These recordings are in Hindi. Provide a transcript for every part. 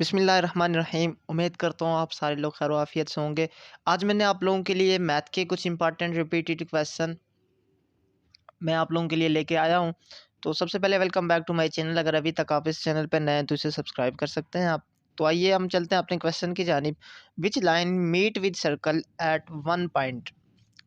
बिस्मिल्लाहिर्रहमानिर्रहीम। उम्मीद करता हूँ आप सारे लोग खैर आफियत से होंगे। आज मैंने आप लोगों के लिए मैथ के कुछ इंपॉर्टेंट रिपीटेड क्वेश्चन मैं आप लोगों के लिए लेके आया हूँ। तो सबसे पहले welcome back to my channel. अगर अभी तक आप इस चैनल पर नए हैं तो इसे सब्सक्राइब कर सकते हैं आप। तो आइए हम चलते हैं अपने क्वेश्चन की जानिब। Which line meet with circle at one point.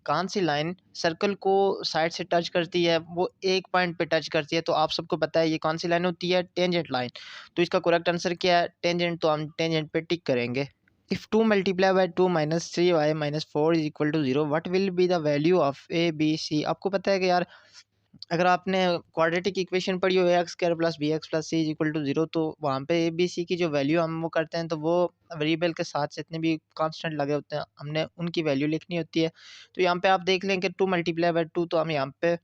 कौन सी लाइन सर्कल को साइड से टच करती है, वो एक पॉइंट पे टच करती है। तो आप सबको पता है ये कौन सी लाइन होती है, टेंजेंट लाइन। तो इसका करेक्ट आंसर क्या है, टेंजेंट। तो हम टेंजेंट पे टिक करेंगे। If 2 multiply by 2 minus 3y minus 4 is equal to 0, what will be the value of A B C. आपको पता है कि यार अगर आपने क्वाड्रेटिक इक्वेशन पढ़ी हो X square plus B X plus C is equal to 0, तो वहाँ पे ए बी सी की जो वैल्यू हम वो करते हैं तो वो वेरिएबल के साथ जितने भी कांस्टेंट लगे होते हैं हमने उनकी वैल्यू लिखनी होती है। तो यहाँ पे आप देख लें कि 2 मल्टीप्लाई बाय 2, तो हम यहाँ पे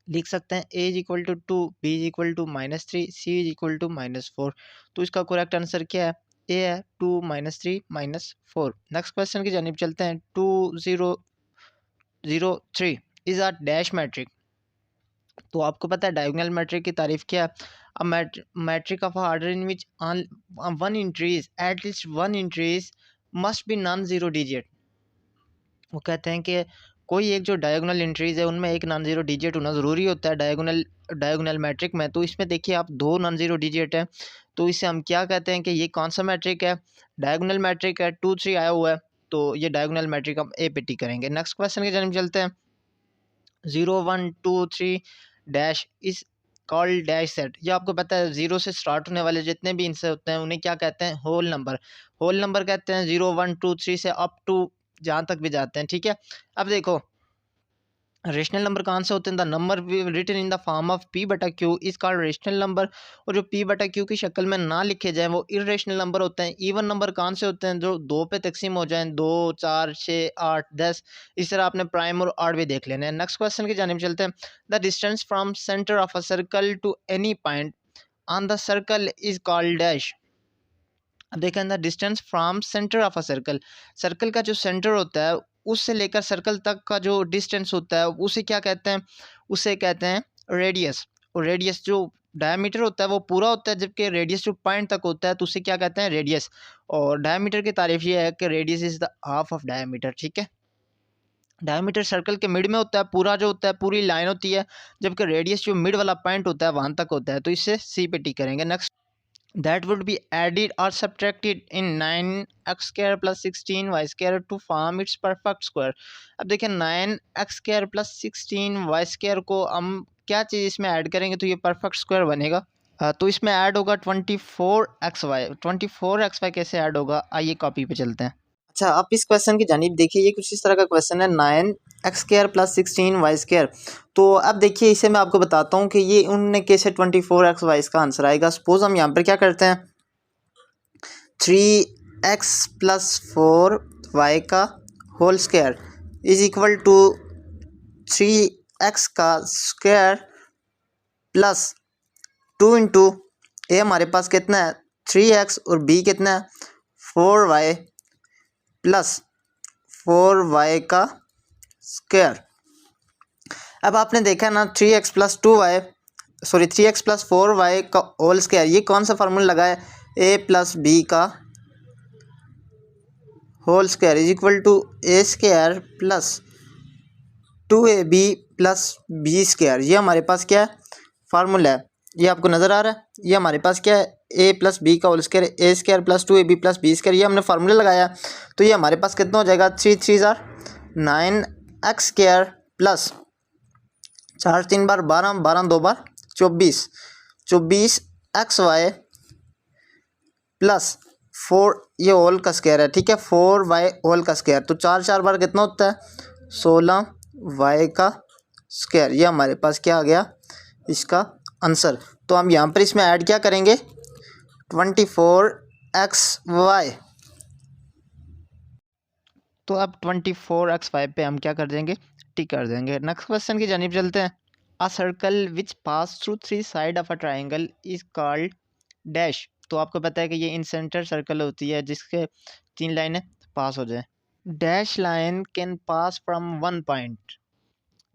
लिख सकते हैं A is equal to 2, B is equal to minus 3, C is equal to minus 4। तो इसका करेक्ट आंसर क्या है, ए है 2 माइनस 3 माइनस 4। नेक्स्ट क्वेश्चन की जानिब चलते हैं। 2003 इज अ डैश मैट्रिक। तो आपको पता है डायगोनल मैट्रिक की तारीफ क्या है। अ matric of order in which one increase at least one increase must be non zero digit. वो कहते हैं कि कोई एक जो डायगोनल एंट्रीज है उनमें एक नॉन जीरो डिजिट होना ज़रूरी होता है डायगोनल मैट्रिक में। तो इसमें देखिए आप दो नॉन जीरो डिजिट है। तो इसे हम क्या कहते हैं कि ये कौन सा मैट्रिक है, डायगोनल मैट्रिक है। 2 3 आया हुआ है तो ये डायगोनल मैट्रिक हम ए पे टिक करेंगे। नेक्स्ट क्वेश्चन के जन्म चलते हैं। 0 1 2 3 डैश इस कॉल्ड डैश सेट। ये आपको पता है जीरो से स्टार्ट होने वाले जितने भी इनसे होते हैं उन्हें क्या कहते हैं, होल नंबर। होल नंबर कहते हैं 0 1 2 3 से अप टू जहाँ तक भी जाते हैं, ठीक है। अब देखो रेशनल नंबर कौन से होते हैं, the number written in the form of P बटा Q is called rational number. और जो पी बटा क्यू की शक्ल में ना लिखे जाएं वो इरेशनल नंबर होते हैं। इवन नंबर कौन से होते हैं, जो दो पे तकसीम हो जाएं, 2 4 6 8 10। इस तरह आपने प्राइम और ऑड भी देख लेने हैं। नेक्स्ट क्वेश्चन की जानिब चलते हैं। The distance from centre of a circle to any point on the circle is called dash. अब देखें the distance from centre of a circle. Circle का जो सेंटर होता है उससे लेकर सर्कल तक का जो डिस्टेंस होता है उसे क्या कहते हैं, उसे कहते हैं रेडियस। और रेडियस जो डायमीटर होता है वो पूरा होता है, जबकि रेडियस जो पॉइंट तक होता है तो उसे क्या कहते हैं, रेडियस। और डायमीटर की तारीफ ये है कि radius is the half of diameter, ठीक है। डायमीटर सर्कल के मिड में होता है, पूरा जो होता है पूरी लाइन होती है, जबकि रेडियस जो मिड वाला पॉइंट होता है वहां तक होता है। तो इससे सी पे टिक करेंगे। Next, that would be added or subtracted in 9x square plus 16y square to form its perfect square। अब देखिए 9x square plus 16y square को हम क्या चीज़ इसमें ऐड करेंगे तो ये परफेक्ट स्क्वायर बनेगा। तो इसमें ऐड होगा 24xy। 24xy कैसे ऐड होगा, आइए कॉपी पे चलते हैं। अच्छा, आप इस क्वेश्चन की जानिब देखिए। ये कुछ इस तरह का क्वेश्चन है, 9x square plus 16y square. तो अब देखिए इसे मैं आपको बताता हूँ कि ये उनने कैसे 24xy इसका आंसर आएगा। सपोज हम यहाँ पर क्या करते हैं, 3x प्लस 4y का whole square is equal to 3x का स्क्वायर प्लस 2 इंटू ए हमारे पास कितना है 3x और b कितना है 4y प्लस 4y का स्क्वायर। अब आपने देखा ना 3x plus 2y, sorry 3x plus 4y का होल स्क्वायर, ये कौन सा फार्मूला लगा है, a प्लस बी का whole square is equal to A square plus 2ab plus B square. ये हमारे पास क्या है, फार्मूला है। ये आपको नज़र आ रहा है, ये हमारे पास क्या है, a प्लस बी का whole square, A square plus 2ab plus B square. ये हमने फार्मूला लगाया। तो ये हमारे पास कितना हो जाएगा, 3 3 जार 9x स्क्वायर प्लस 4 3 बार 12, 12 2 बार 24, 24xy प्लस 4 ये होल का स्क्वायर है, ठीक है, 4y होल का स्क्वायर। तो 4 4 बार कितना होता है, 16y का स्क्वायर। ये हमारे पास क्या आ गया इसका आंसर। तो हम यहाँ पर इसमें ऐड क्या करेंगे, 24xy। तो अब 24xy पे हम क्या कर देंगे, टिक कर देंगे। नेक्स्ट क्वेश्चन की जानिब चलते हैं। A circle which pass through 3 side of a triangle is called dash. तो आपको पता है कि ये इन सेंटर सर्कल होती है जिसके 3 लाइनें पास हो जाए। Dash line can pass from one point,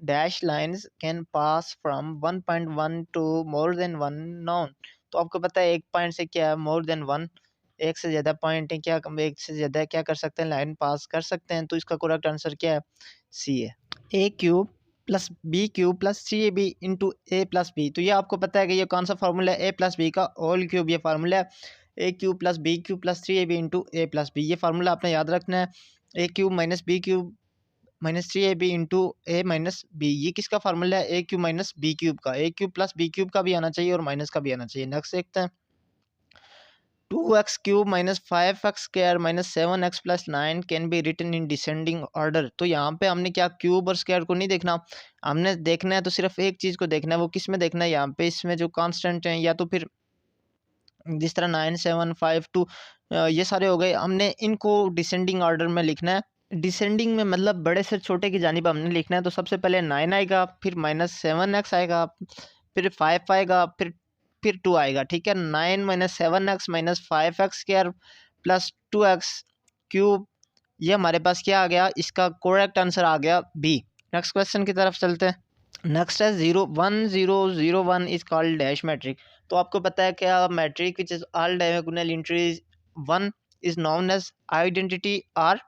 dash lines can pass from 1.1 to more than one none. तो आपको पता है एक पॉइंट से क्या है, मोर देन वन, एक से ज़्यादा पॉइंट है, क्या एक से ज़्यादा क्या कर सकते हैं, लाइन पास कर सकते हैं। तो इसका करेक्ट आंसर क्या है, सी है। A cube plus B cube plus C A B into A plus B. तो ये आपको पता है कि ये कौन सा फार्मूला है, ए प्लस बी का होल क्यूब ये फार्मूला है। A cube plus B cube plus three A B into A plus B, ये फार्मूला आपने याद रखना है। A cube minus B cube minus three A B into A minus B, ये किसका फार्मूला है, A cube minus B cube का। A cube plus B cube का भी आना चाहिए और माइनस का भी आना चाहिए। नेक्स्ट देखते हैं, 2x cube minus 5x square minus 7x plus 9 can be written in descending order. तो यहाँ पे हमने क्या क्यूब और स्क्वायर को नहीं देखना, हमने देखना है तो सिर्फ एक चीज़ को देखना है, वो किस में देखना है, यहाँ पे इसमें जो कांस्टेंट हैं, या तो फिर जिस तरह 9 7 5 2 ये सारे हो गए, हमने इनको डिसेंडिंग ऑर्डर में लिखना है। डिसेंडिंग में मतलब बड़े से छोटे की जानिब हमने लिखना है। तो सबसे पहले 9 आएगा, फिर माइनस 7x आएगा, फिर 5 आएगा, फिर 2 आएगा। ठीक है, 9 minus 7x minus 5x square plus 2x cube, ये हमारे पास क्या आ गया, इसका करेक्ट आंसर आ गया बी। नेक्स्ट क्वेश्चन की तरफ चलते हैं। नेक्स्ट है 0 1 0 0 1 इज कॉल्ड डैश मैट्रिक। तो आपको पता है क्या, matrix which is all diagonal entries 1 is known as identity or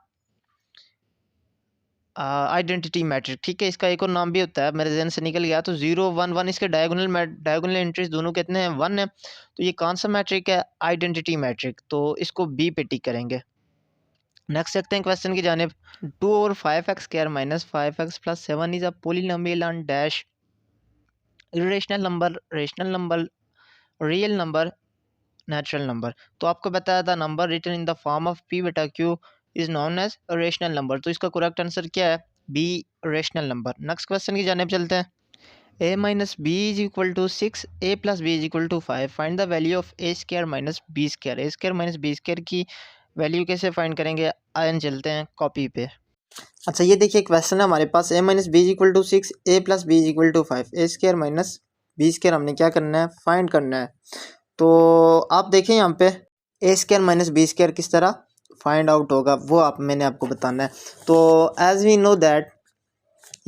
identity matrix. ठीक है, इसका एक और नाम भी होता है, मेरे जहन से निकल गया। तो 0 1 1 इसके डायगोनल एंट्रीज दोनों कितने हैं, 1 है। तो ये कौन सा मैट्रिक है, आइडेंटिटी मैट्रिक। तो इसको बी पे टिक करेंगे। नेक्स्ट देखते हैं क्वेश्चन की जानिब। 2 और 5x square minus 5x plus 7 is a polynomial on dash irrational number, rational number, real number, natural number. तो आपको बताया था number written in the form of P बटा Q is known as rational number. तो इसका करेक्ट आंसर क्या है, B, rational number. Next question की जानिब चलते हैं। A minus B is equal to 6, A plus B is equal to 5, find the value of A square minus B square. A square minus B square की वैल्यू कैसे फाइंड करेंगे, आयन चलते हैं कॉपी पे। अच्छा, ये देखिए क्वेश्चन है हमारे पास, A minus B is equal to 6, A plus B is equal to 5, A square minus B square हमने क्या करना है, फाइंड करना है। तो आप देखें यहाँ पे ए स्क्वायर माइनस बी स्क्वायर किस तरह फाइंड आउट होगा, वो मैंने आपको बताना है। तो एज वी नो दैट,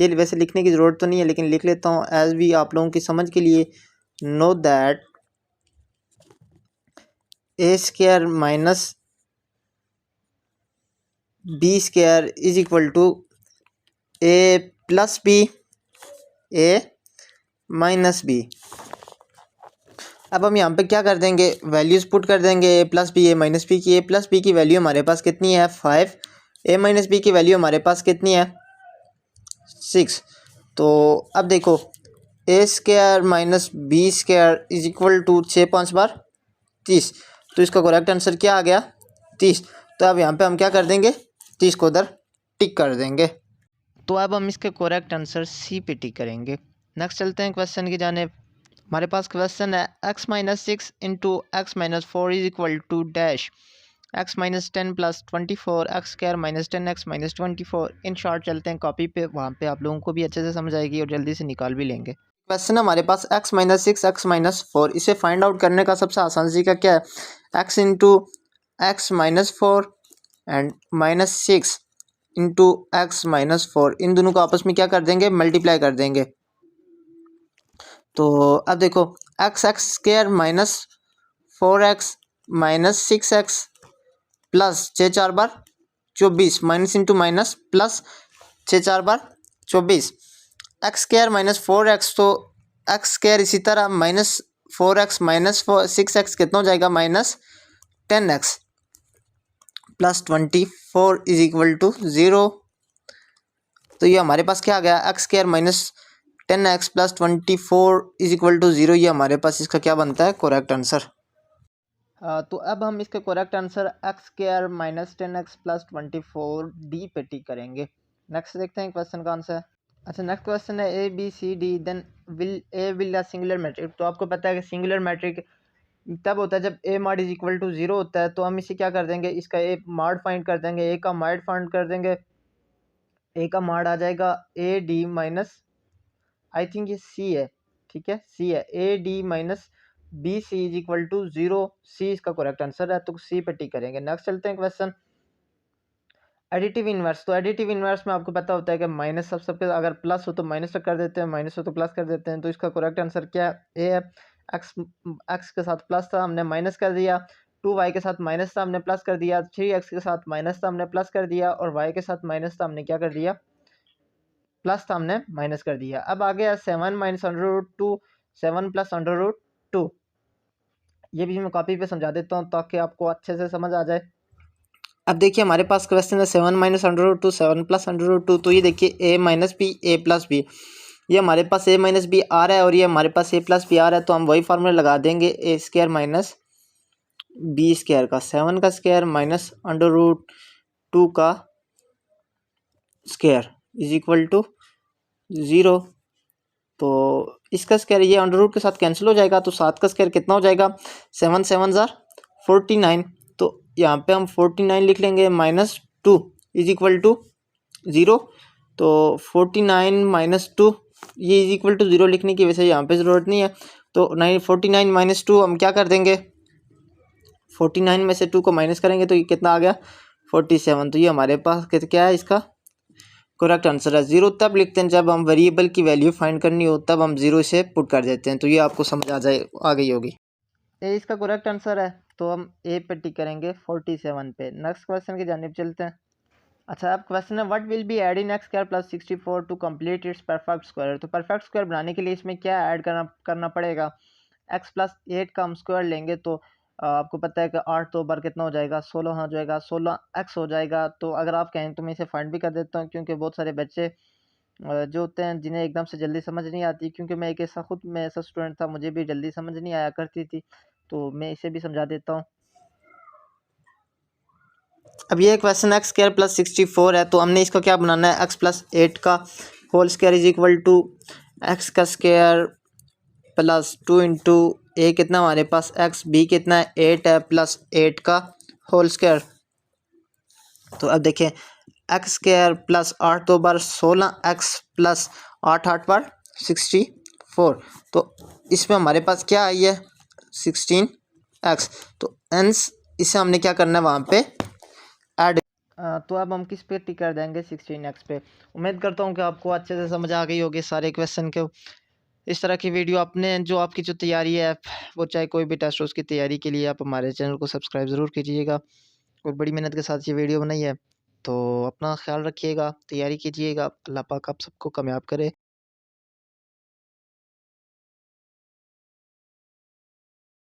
ये वैसे लिखने की ज़रूरत तो नहीं है लेकिन लिख लेता हूँ एज वी, आप लोगों की समझ के लिए। Know that A square minus B square is equal to A plus B, A minus B. अब हम यहाँ पे क्या कर देंगे, वैल्यूज़ पुट कर देंगे, A plus B, A minus B की। ए प्लस बी की वैल्यू हमारे पास कितनी है, 5, ए माइनस बी की वैल्यू हमारे पास कितनी है, 6। तो अब देखो, A square minus B square is equal to 6 5 बार 30। तो इसका करेक्ट आंसर क्या आ गया, 30। तो अब यहाँ पे हम क्या कर देंगे, 30 को उधर टिक कर देंगे। तो अब हम इसके करेक्ट आंसर सी पे टिक करेंगे। नेक्स्ट चलते हैं क्वेश्चन की जाने। हमारे पास क्वेश्चन है x minus 6 into X minus 4 is equal to dash x minus 10 plus 24 X square minus 10 X minus 24। In short चलते हैं कॉपी पे, वहाँ पे आप लोगों को भी अच्छे से समझ आएगी और जल्दी से निकाल भी लेंगे। क्वेश्चन हमारे पास x माइनस 6 एक्स माइनस 4, इसे फाइंड आउट करने का सबसे आसान तरीका क्या है, x into X minus 4 and minus 6 into X minus 4, इन दोनों को आपस में क्या कर देंगे, मल्टीप्लाई कर देंगे। तो अब देखो, x x square minus 4x minus 6x plus 6 4 बार 24, माइनस इंटू माइनस प्लस 6 4 बार 24, एक्स स्क्वायर माइनस 4x। तो एक्स स्क्वायर इसी तरह माइनस 4x माइनस 6x कितना हो जाएगा, minus 10x plus 24 is equal to 0। तो ये हमारे पास क्या आ गया, X square minus 10x plus 24 is equal to 0। ये हमारे पास इसका क्या बनता है, करेक्ट आंसर। तो अब हम इसका correct answer x square minus 10x plus 24 D पे टिक करेंगे। नेक्स्ट देखते हैं क्वेश्चन का आंसर। अच्छा, नेक्स्ट क्वेश्चन है A B C D then will a singular matrix. तो आपको पता है कि सिंगुलर मैट्रिक तब होता है जब A mod is equal to 0 होता है। तो हम इसे क्या कर देंगे, इसका ए मॉड फाइंड कर देंगे, ए का मॉड फाइंड कर देंगे। ए का मॉड आ जाएगा A D minus, I think ये सी है, ठीक है सी है, A D minus B C is equal to 0। C इसका करेक्ट आंसर है, तो सी पे टिक करेंगे। नेक्स्ट चलते हैं क्वेश्चन एडिटिव इनवर्स। तो एडिटिव इनवर्स में आपको पता होता है कि माइनस सबके अगर प्लस हो तो माइनस तक कर देते हैं, माइनस हो तो प्लस कर देते हैं। तो इसका करेक्ट आंसर क्या है, ए है। एक्स एक्स के साथ प्लस था हमने माइनस कर दिया, 2y के साथ माइनस था हमने प्लस कर दिया, 3x के साथ माइनस था हमने प्लस कर दिया, और y के साथ माइनस था हमने क्या कर दिया, प्लस था हमने माइनस कर दिया। अब आ गया 7 minus under root 2, 7 plus under root 2। ये भी मैं कॉपी पे समझा देता हूँ ताकि आपको अच्छे से समझ आ जाए। अब देखिए हमारे पास क्वेश्चन है 7 minus under root 2, 7 plus under root 2। तो ये देखिए a minus B, A plus B, ये हमारे पास a माइनस बी आ रहा है और ये हमारे पास a प्लस बी आ रहा है। तो हम वही फार्मूला लगा देंगे, A square minus B square का, 7 का स्क्वायर माइनस अंडर रूट 2 का स्क्वायर इज इक्वल टू 0। तो इसका स्क्वायर ये अंडर रूट के साथ कैंसिल हो जाएगा, तो 7 का स्क्वायर कितना हो जाएगा, 7 7 ज़ार 49। तो यहाँ पे हम 49 लिख लेंगे, माइनस 2 इज इक्वल टू 0। तो 49 माइनस 2 ये इज इक्वल टू 0 लिखने की वैसे यहाँ पे ज़रूरत नहीं है। तो 49 माइनस 2 हम क्या कर देंगे, 49 में से 2 को माइनस करेंगे तो ये कितना आ गया, 47। तो ये हमारे पास क्या है, इसका करेक्ट आंसर है। 0 तब लिखते हैं जब हम वेरिएबल की वैल्यू फाइंड करनी हो, तब हम 0 से पुट कर देते हैं। तो ये आपको समझ आ गई होगी। ए इसका करेक्ट आंसर है, तो हम ए पे टिक करेंगे 47 पे। नेक्स्ट क्वेश्चन की जानिब चलते हैं। अच्छा, अब क्वेश्चन है what will be add in X square plus 64 to complete its perfect square. तो परफेक्ट स्क्वायर बनाने के लिए इसमें क्या ऐड करना पड़ेगा, एक्स प्लस 8 का हम स्क्वायर लेंगे तो आपको पता है कि 8 दो बार कितना हो जाएगा, 16 हो जाएगा, 16 एक्स हो जाएगा। तो अगर आप कहें तो मैं इसे फाइंड भी कर देता हूँ, क्योंकि बहुत सारे बच्चे जो होते हैं जिन्हें एकदम से जल्दी समझ नहीं आती, क्योंकि मैं एक ऐसा खुद मैं ऐसा स्टूडेंट था, मुझे भी जल्दी समझ नहीं आया करती थी, तो मैं इसे भी समझा देता हूँ। अब ये क्वेश्चन एक्स स्क्वायर प्लस 64 है, तो हमने इसको क्या बनाना है, एक्स प्लस 8 का whole square is equal to X का स्क्वायर प्लस 2 इंटू ए कितना हमारे पास एक्स, बी कितना है 8 है, प्लस 8 का होल स्क्वायर। तो अब देखें एक्स स्क्वायर प्लस 8 दो बार 16 एक्स प्लस 8 8 बार 64। तो इसमें हमारे पास क्या आई है, 16 एक्स। तो एंस इसे हमने क्या करना है वहाँ पे ऐड। तो अब हम किस पे टिक कर देंगे, 16 एक्स पे। उम्मीद करता हूँ कि आपको अच्छे से समझ आ गई होगी सारे क्वेश्चन के। इस तरह की वीडियो आपने जो आपकी जो तैयारी है, वो चाहे कोई भी टेस्ट हो, उसकी तैयारी के लिए आप हमारे चैनल को सब्सक्राइब ज़रूर कीजिएगा। और बड़ी मेहनत के साथ ये वीडियो बनाई है, तो अपना ख्याल रखिएगा, तैयारी कीजिएगा। अल्लाह पाक आप सबको कामयाब करे।